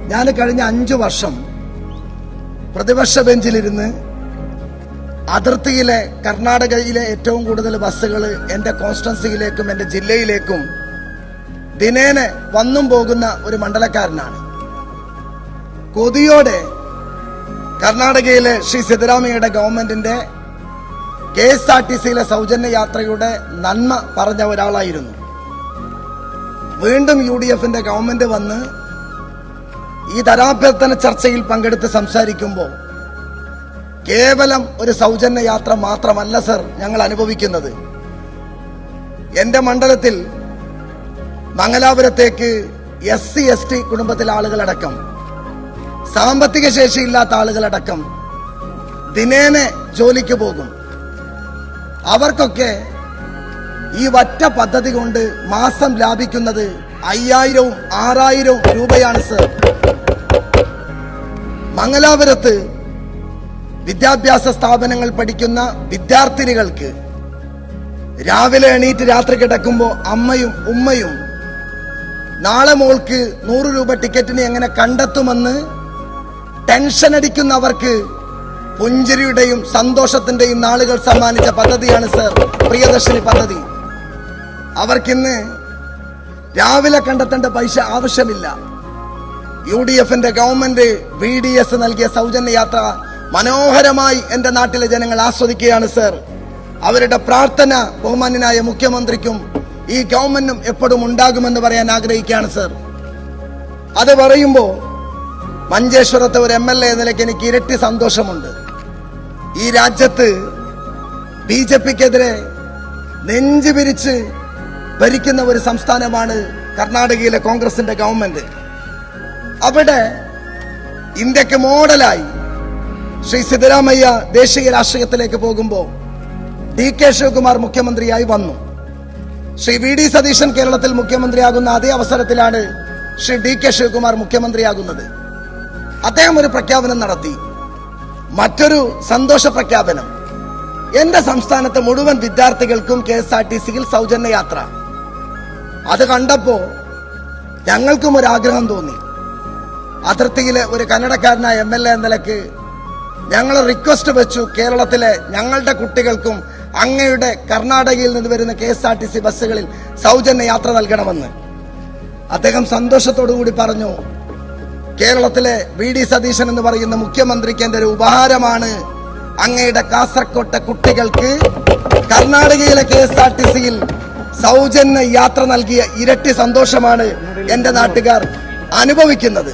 ഞാൻ കഴിഞ്ഞ 5 വർഷം പ്രതിപക്ഷ ബെഞ്ചിലിരുന്ന് അതിർത്തിയിലെ കർണാടകയിലെ ഏറ്റവും കൂടുതൽ ബസ്സുകൾ എന്റെ കോൺസ്റ്റിറ്റ്യുവൻസിയിലേക്കും എന്റെ ജില്ലയിലേക്കും ദിനേന വന്നും പോകുന്ന ഒരു മണ്ഡലക്കാരനാണ്. കൊതിയോടെ കർണാടകയിലെ ശ്രീ സിദ്ധരാമയ്യയുടെ ഗവൺമെന്റിന്റെ KSRTCയിലെ സൗജന്യ യാത്രയുടെ നന്മ പറഞ്ഞ ഒരാളായിരുന്നു. വീണ്ടും UDFന്റെ ഗവൺമെന്റ് വന്ന് ഈ ധനാഭ്യർത്ഥന ചർച്ചയിൽ പങ്കെടുത്ത് സംസാരിക്കുമ്പോൾ കേവലം ഒരു സൗജന്യ യാത്ര മാത്രമല്ല സർ ഞങ്ങൾ അനുഭവിക്കുന്നത്. എന്റെ മണ്ഡലത്തിൽ മംഗലാപുരത്തേക്ക് SC ST കുടുംബത്തിലെ ആളുകളടക്കം സാമ്പത്തിക ശേഷിയില്ലാത്ത ആളുകളടക്കം ദിനേന ജോലിക്ക് പോകും. അവർക്കൊക്കെ ഈ ഒറ്റ പദ്ധതി കൊണ്ട് മാസം ലാഭിക്കുന്നത് 5000 6000 രൂപയാണ് സർ. മംഗലാപുരത്ത് വിദ്യാഭ്യാസ സ്ഥാപനങ്ങൾ പഠിക്കുന്ന വിദ്യാർത്ഥിനികൾക്ക് രാവിലെ എണീറ്റ് രാത്രി കിടക്കുമ്പോൾ അമ്മയും ഉമ്മയും നാളെ മോൾക്ക് 100 രൂപ ടിക്കറ്റിന് എങ്ങനെ കണ്ടെത്തുമെന്ന് ടെൻഷൻ അടിക്കുന്നവർക്ക് പുഞ്ചിരിയുടെയും സന്തോഷത്തിന്റെയും നാളുകൾ സമ്മാനിച്ച പദ്ധതിയാണ് സർ പ്രിയദർശിനി പദ്ധതി. അവർക്കിന്ന് രാവിലെ കണ്ടെത്തേണ്ട പൈസ ആവശ്യമില്ല. UDFന്റെ ഗവൺമെന്റ് VDS നൽകിയ സൗജന്യ യാത്ര മനോഹരമായി എന്റെ നാട്ടിലെ ജനങ്ങൾ ആസ്വദിക്കുകയാണ് സർ. അവരുടെ പ്രാർത്ഥന ബഹുമാന്യനായ മുഖ്യമന്ത്രിക്കും ഈ ഗവൺമെന്റും എപ്പോഴും ഉണ്ടാകുമെന്ന് പറയാൻ ആഗ്രഹിക്കുകയാണ് സർ. അത് പറയുമ്പോൾ മഞ്ചേശ്വരത്തെ ഒരു MLA നിലയ്ക്ക് എനിക്ക് ഇരട്ടി സന്തോഷമുണ്ട്. ഈ രാജ്യത്ത് BJPക്കെതിരെ നെഞ്ചു പിരിച്ച് ഭരിക്കുന്ന ഒരു സംസ്ഥാനമാണ് കർണാടകയിലെ കോൺഗ്രസിന്റെ ഗവൺമെന്റ്. അവിടെ ഇന്ത്യക്ക് മോഡലായി ശ്രീ സിദ്ധരാമയ്യ ദേശീയ രാഷ്ട്രീയത്തിലേക്ക് പോകുമ്പോൾ DK ശിവകുമാർ മുഖ്യമന്ത്രിയായി വന്നു. ശ്രീ VD സതീശൻ കേരളത്തിൽ മുഖ്യമന്ത്രിയാകുന്ന അതേ അവസരത്തിലാണ് ശ്രീ DK ശിവകുമാർ മുഖ്യമന്ത്രിയാകുന്നത്. അദ്ദേഹം ഒരു പ്രഖ്യാപനം നടത്തി. മറ്റൊരു സന്തോഷ പ്രഖ്യാപനം, എന്റെ സംസ്ഥാനത്തെ മുഴുവൻ വിദ്യാർത്ഥികൾക്കും KSRTCയിൽ സൗജന്യ യാത്ര. അത് കണ്ടപ്പോ ഞങ്ങൾക്കും ഒരു ആഗ്രഹം തോന്നി. അതിർത്തിയിലെ ഒരു കന്നഡക്കാരനായ MLA എന്ന നിലയ്ക്ക് ഞങ്ങൾ റിക്വസ്റ്റ് വെച്ചു, കേരളത്തിലെ ഞങ്ങളുടെ കുട്ടികൾക്കും അങ്ങയുടെ കർണാടകയിൽ നിന്ന് വരുന്ന KSRTC ബസ്സുകളിൽ സൗജന്യ യാത്ര നൽകണമെന്ന്. അദ്ദേഹം സന്തോഷത്തോടു കൂടി പറഞ്ഞു, കേരളത്തിലെ VD സതീശൻ എന്ന് പറയുന്ന മുഖ്യമന്ത്രിക്ക് എന്റെ ഒരു ഉപഹാരമാണ്, അങ്ങയുടെ കാസർകോട്ടെ കുട്ടികൾക്ക് കർണാടകയിലെ KSRTCയിൽ സൗജന്യ യാത്ര നൽകിയ ഇരട്ടി സന്തോഷമാണ് എന്റെ നാട്ടുകാർ അനുഭവിക്കുന്നത്.